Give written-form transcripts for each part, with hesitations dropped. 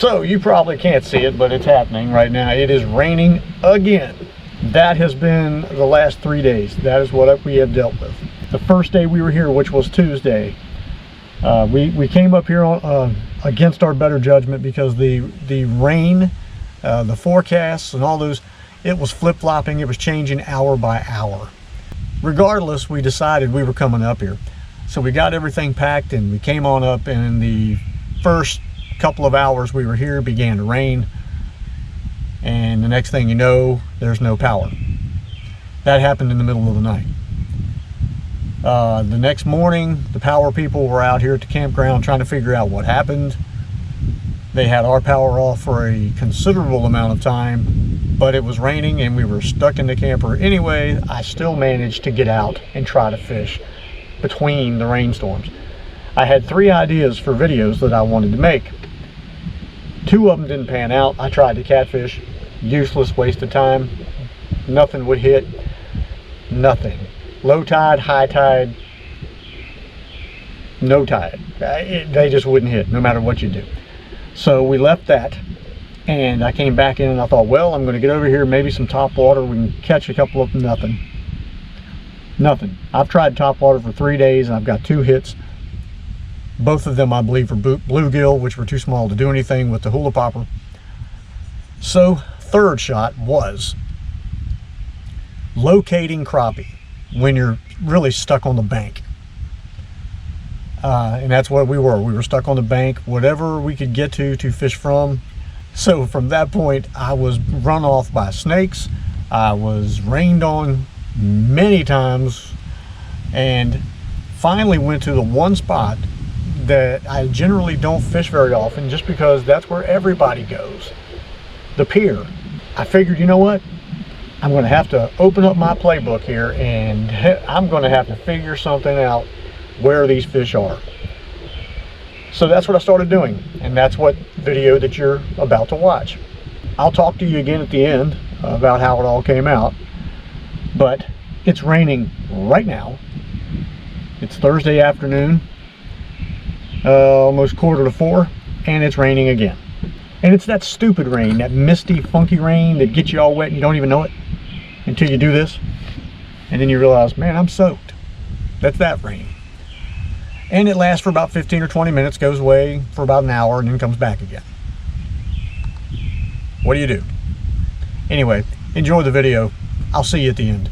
So you probably can't see it, but it's happening right now. It is raining again. That has been the last 3 days. That is what we have dealt with. The first day we were here, which was Tuesday, we came up here on, against our better judgment, because the rain, the forecasts and all those, it was flip-flopping. It was changing hour by hour. Regardless, we decided we were coming up here. So we got everything packed and we came on up, and in the first couple of hours we were here, it began to rain, and the next thing you know, there's no power. That happened in the middle of the night. The next morning, the power people were out here at the campground trying to figure out what happened. They had our power off for a considerable amount of time, but it was raining and we were stuck in the camper anyway. I still managed to get out and try to fish between the rainstorms. I had 3 ideas for videos that I wanted to make. 2 of them didn't pan out. I tried to catfish. Useless, waste of time. Nothing would hit. Nothing. Low tide, high tide, no tide. They just wouldn't hit no matter what you do. So we left that, and I came back in and I thought, well, I'm going to get over here, maybe some top water. We can catch a couple of them. Nothing. Nothing. I've tried top water for 3 days and I've got 2 hits. Both of them, I believe, were bluegill, which were too small to do anything with the hula popper. So, third shot was locating crappie when you're really stuck on the bank. And that's what we were. We were stuck on the bank, whatever we could get to fish from. So from that point, I was run off by snakes. I was rained on many times, and finally went to the one spot that I generally don't fish very often, just because that's where everybody goes, the pier. I figured, you know what, I'm going to have to open up my playbook here, and I'm going to have to figure something out where these fish are. So that's what I started doing, and that's what video that you're about to watch. I'll talk to you again at the end about how it all came out, but it's raining right now. It's Thursday afternoon, almost 3:45, and it's raining again. And it's that stupid rain, that misty, funky rain that gets you all wet and you don't even know it until you do this, and then you realize, man, I'm soaked. That's that rain. And it lasts for about 15 or 20 minutes, goes away for about an hour, and then comes back again. What do you do? Anyway, enjoy the video. I'll see you at the end.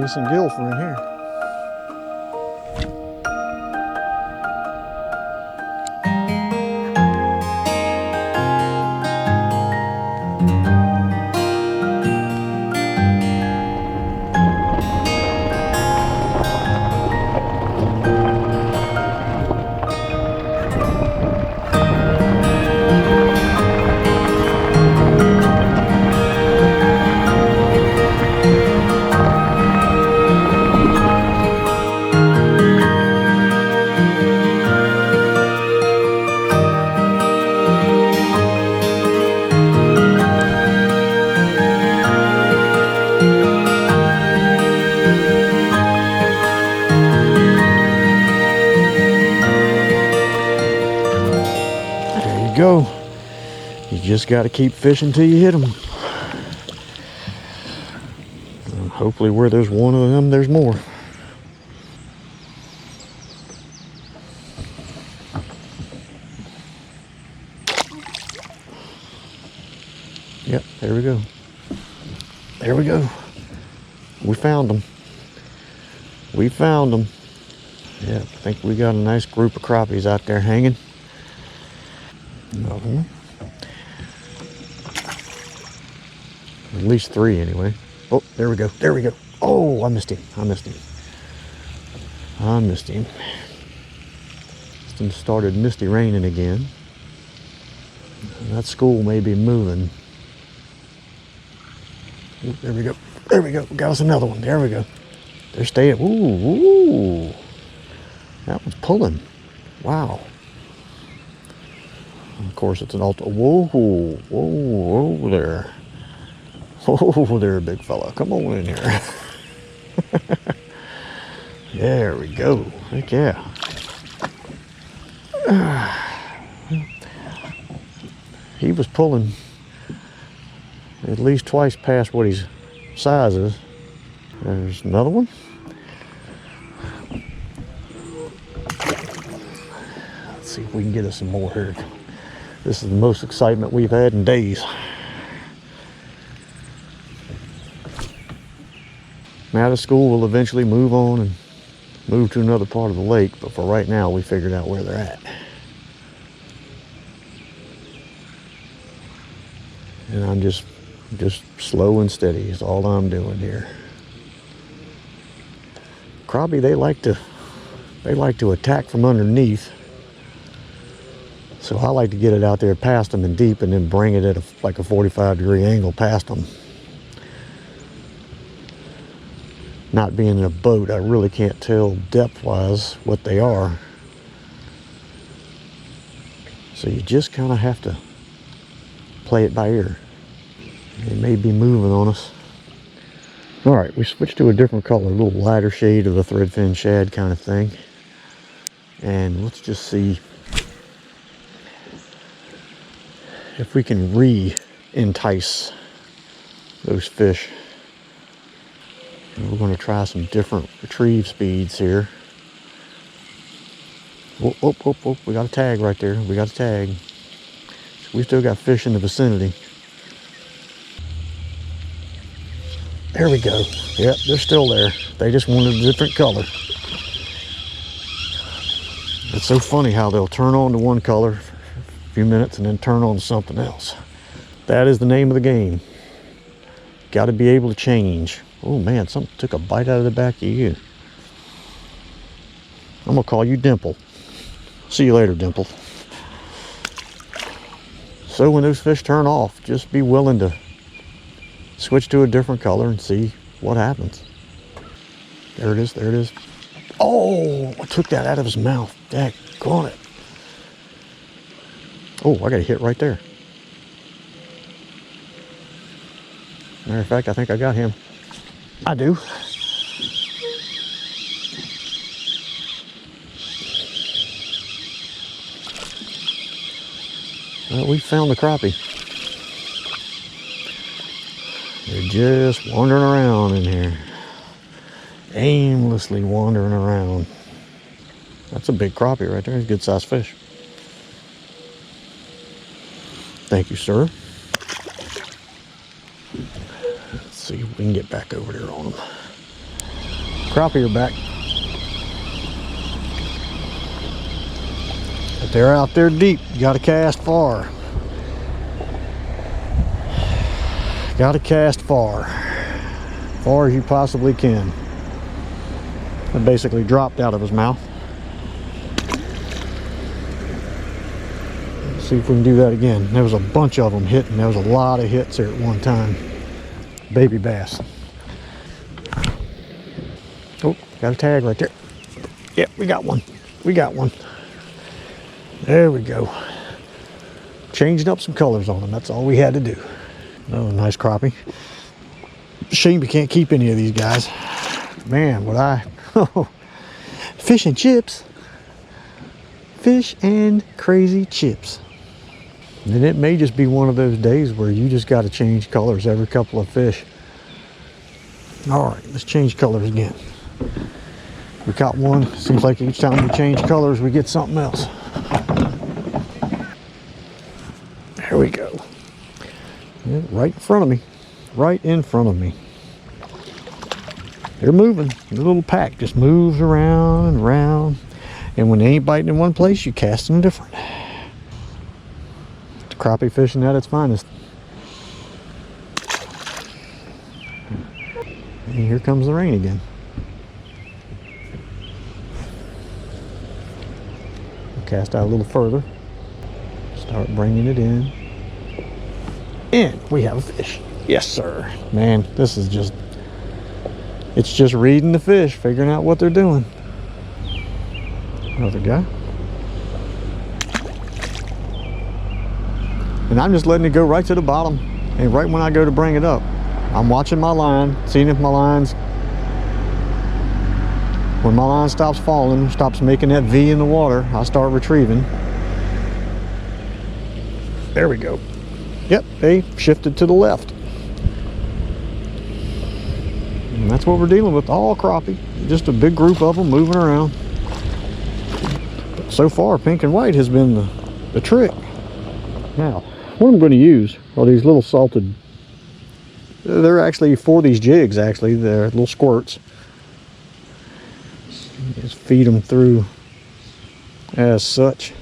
Decent gill for in here. Go. You just got to keep fishing till you hit them. And hopefully where there's one of them, there's more. we go. There we go. We found them. We found them. Yeah, I think we got a nice group of crappies out there hanging. At least 3 anyway. Oh, there we go. There we go. Oh, I missed him. I missed him. I missed him. It started misty raining again. That school may be moving. Ooh, there we go. There we go. We got us another one. There we go. They're staying. Ooh, ooh. That one's pulling. Wow. And of course, it's an ultra. Whoa, whoa, whoa there. Oh, there, big fella. Come on in here. There we go. Heck yeah. He was pulling at least twice past what his size is. There's another one. Let's see if we can get us some more here. This is the most excitement we've had in days. Now the school will eventually move on and move to another part of the lake, but for right now we figured out where they're at. And I'm just slow and steady is all I'm doing here. Crappie, they like to attack from underneath. So I like to get it out there past them and deep and then bring it at like a 45-degree angle past them. Not being in a boat, I really can't tell depth-wise what they are. So you just kind of have to play it by ear. They may be moving on us. All right, we switched to a different color, a little lighter shade of the threadfin shad kind of thing. And let's just see if we can re-entice those fish. And we're going to try some different retrieve speeds here. Oh, oh, oh, oh, we got a tag right there. We got a tag. We still got fish in the vicinity. There we go. Yep, they're still there. They just wanted a different color. It's so funny how they'll turn on to one color for a few minutes and then turn on to something else. That is the name of the game. Got to be able to change. Oh man, something took a bite out of the back of you. I'm gonna call you Dimple. See you later, Dimple. So when those fish turn off, just be willing to switch to a different color and see what happens. There it is, there it is. Oh, I took that out of his mouth. Dang, go on it. Oh, I got a hit right there. Matter of fact, I think I got him. I do. Well, we found the crappie. They're just wandering around in here. Aimlessly wandering around. That's a big crappie right there. He's a good sized fish. Thank you, sir. Let's see if we can get back over there on them. Crappie are back. But they're out there deep. You gotta cast far. Gotta cast far. Far as you possibly can. It basically dropped out of his mouth. Let's see if we can do that again. There was a bunch of them hitting. There was a lot of hits there at one time. Baby bass. Oh, got a tag right there. Yep, we got one. We got one. There we go. Changing up some colors on them. That's all we had to do. Oh, nice crappie. Shame you can't keep any of these guys. Man, would I... Oh, fish and chips. Fish and crazy chips. And it may just be one of those days where you just got to change colors every couple of fish. All right, let's change colors again. We caught one. Seems like each time we change colors, we get something else. There we go. Yeah, right in front of me. Right in front of me. They're moving. The little pack just moves around and around. And when they ain't biting in one place, you cast them different. It's crappie fishing at its finest. And here comes the rain again. Cast out a little further. Start bringing it in. And we have a fish. Yes, sir. Man, this is just... it's just reading the fish, figuring out what they're doing. Another guy. And I'm just letting it go right to the bottom. And right when I go to bring it up, I'm watching my line, seeing if my line's... when my line stops falling, stops making that V in the water, I start retrieving. There we go. Yep, they shifted to the left. And that's what we're dealing with, all crappie. Just a big group of them moving around. But so far, pink and white has been the trick. Now, what I'm going to use are these little salted... they're actually for these jigs, actually. They're little squirts. Just feed them through as such.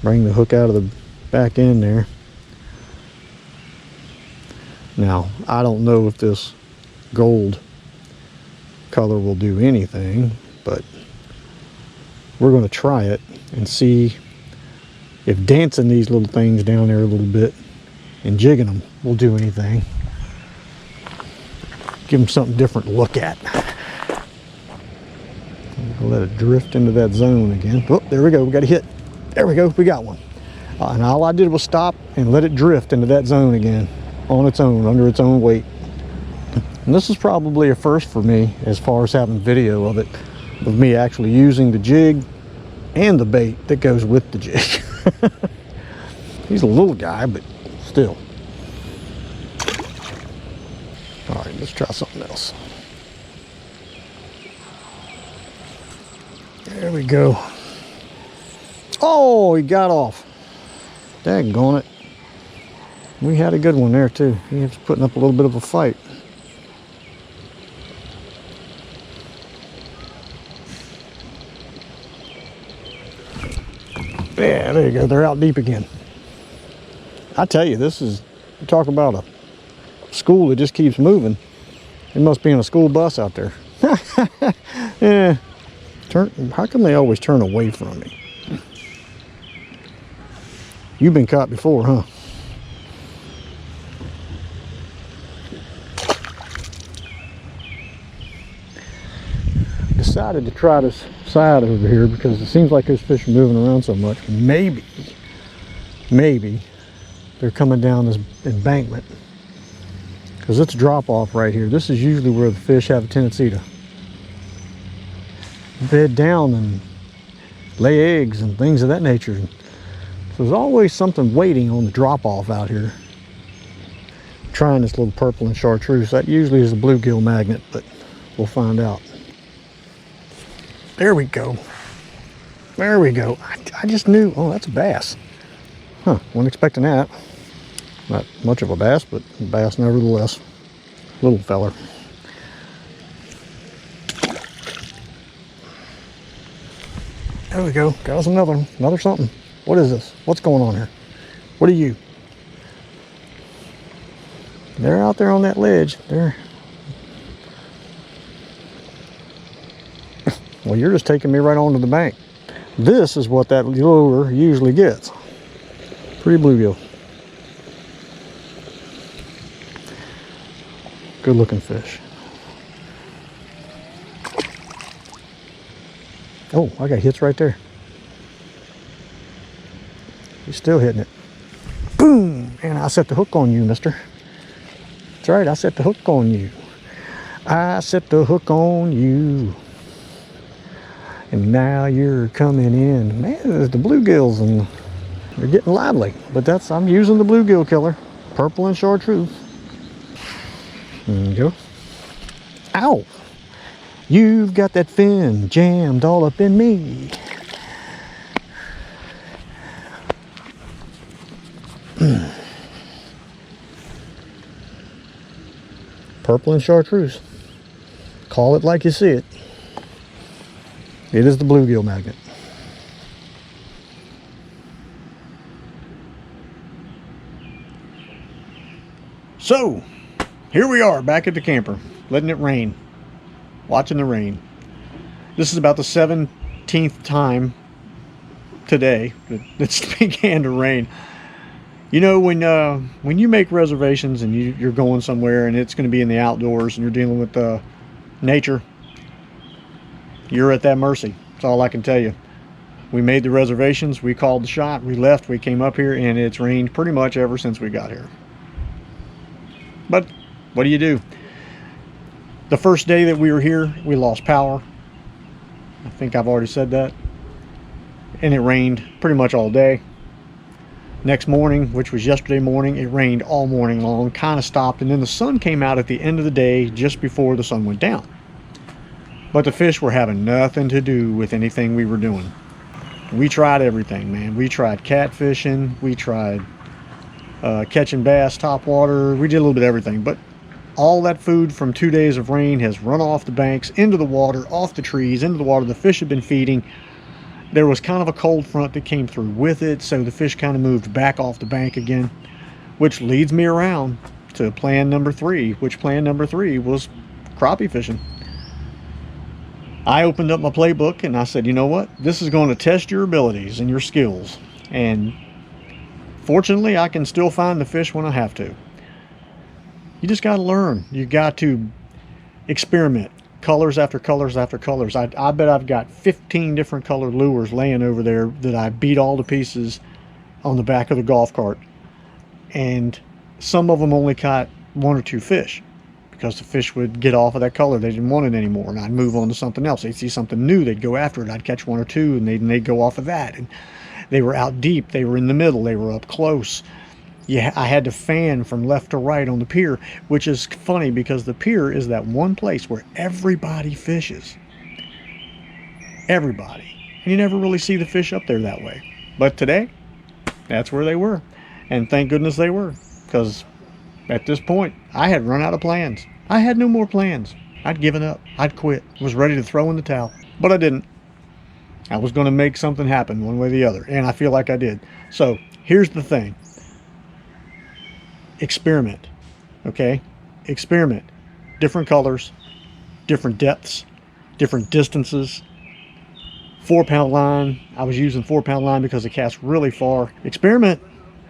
Bring the hook out of the back end there. Now, I don't know if this gold color will do anything, but we're going to try it and see if dancing these little things down there a little bit and jigging them will do anything. Give them something different to look at. We'll let it drift into that zone again. Oh, there we go. We got a hit. There we go. We got one. And all I did was stop and let it drift into that zone again on its own, under its own weight. And this is probably a first for me as far as having video of it, of me actually using the jig and the bait that goes with the jig. He's a little guy, but still. All right, let's try something else. There we go. Oh, he got off. Daggone it. We had a good one there too. He was putting up a little bit of a fight. Yeah, there you go. They're out deep again. I tell you, this is, you talk about a school that just keeps moving. It must be in a school bus out there. Yeah. How come they always turn away from me? You've been caught before, huh? Decided to try this side over here because it seems like those fish are moving around so much. Maybe they're coming down this embankment because it's a drop off right here. This is usually where the fish have a tendency to bed down and lay eggs and things of that nature. So there's always something waiting on the drop off out here. I'm trying this little purple and chartreuse. That usually is a bluegill magnet, but we'll find out. There we go. There we go. I just knew. Oh, that's a bass. Huh, wasn't expecting that. Not much of a bass, but a bass nevertheless. Little feller. There we go. Got us another something. What is this? What's going on here? What are you? They're out there on that ledge. They're... Well, you're just taking me right onto the bank. This is what that lure usually gets. Pretty bluegill. Good looking fish. Oh, I got hits right there. He's still hitting it. Boom! And I set the hook on you, mister. That's right, I set the hook on you. I set the hook on you. And now you're coming in. Man, there's the bluegills and they're getting lively. But that's, I'm using the bluegill killer. Purple and chartreuse. There you go. Ow! You've got that fin jammed all up in me. Purple and chartreuse. Call it like you see it. It is the bluegill magnet. So, here we are back at the camper, letting it rain, watching the rain. This is about the 17th time today that it began to rain. You know, when you make reservations and you're going somewhere and it's going to be in the outdoors and you're dealing with nature, you're at that mercy. That's all I can tell you. We made the reservations, we called the shot, we left, we came up here, and it's rained pretty much ever since we got here. But what do? The first day that we were here, we lost power. I think I've already said that. And it rained pretty much all day. Next morning, which was yesterday morning, it rained all morning long, kind of stopped, and then the sun came out at the end of the day just before the sun went down. But the fish were having nothing to do with anything we were doing. We tried everything, man. We tried catfishing, we tried catching bass, topwater, we did a little bit of everything, but all that food from 2 days of rain has run off the banks, into the water, off the trees, into the water. The fish have been feeding. There was kind of a cold front that came through with it, so the fish kind of moved back off the bank again, which leads me around to plan number 3, which plan number 3 was crappie fishing. I opened up my playbook and I said, you know what? This is going to test your abilities and your skills. And fortunately, I can still find the fish when I have to. You just got to learn. You got to experiment. Colors after colors after colors. I bet I've got 15 different colored lures laying over there that I beat all to pieces on the back of the golf cart. And some of them only caught 1 or 2 fish because the fish would get off of that color. They didn't want it anymore, and I'd move on to something else. They'd see something new, they'd go after it. I'd catch 1 or 2, and they'd go off of that. And they were out deep, they were in the middle, they were up close. Yeah, I had to fan from left to right on the pier, which is funny because the pier is that one place where everybody fishes. Everybody. And you never really see the fish up there that way. But today, that's where they were. And thank goodness they were, because at this point, I had run out of plans. I had no more plans. I'd given up. I'd quit. I was ready to throw in the towel. But I didn't. I was going to make something happen one way or the other, and I feel like I did. So here's the thing. Experiment, okay? Experiment. Different colors, different depths, different distances. 4-pound line. I was using 4-pound line because it casts really far. Experiment.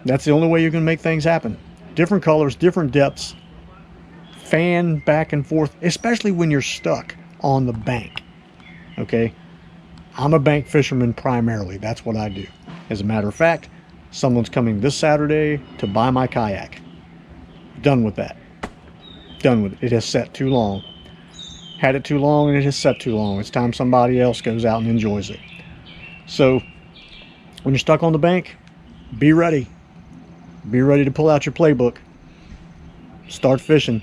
That's the only way you're going to make things happen. Different colors, different depths. Fan back and forth, especially when you're stuck on the bank, okay? I'm a bank fisherman primarily. That's what I do. As a matter of fact, someone's coming this Saturday to buy my kayak. Done with that. Done with it. It has set too long. Had it too long and it has set too long. It's time somebody else goes out and enjoys it. So when you're stuck on the bank, be ready. Be ready to pull out your playbook. Start fishing.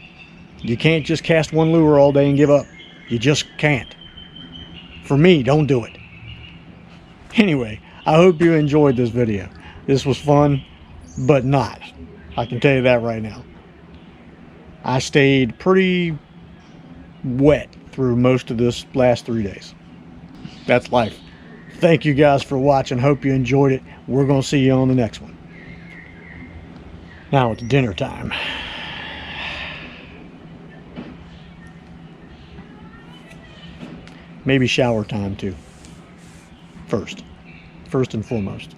You can't just cast one lure all day and give up. You just can't. For me, don't do it. Anyway, I hope you enjoyed this video. This was fun, but not. I can tell you that right now. I stayed pretty wet through most of this last 3 days. That's life. Thank you guys for watching. Hope you enjoyed it. We're going to see you on the next one. Now it's dinner time. Maybe shower time too. First and foremost.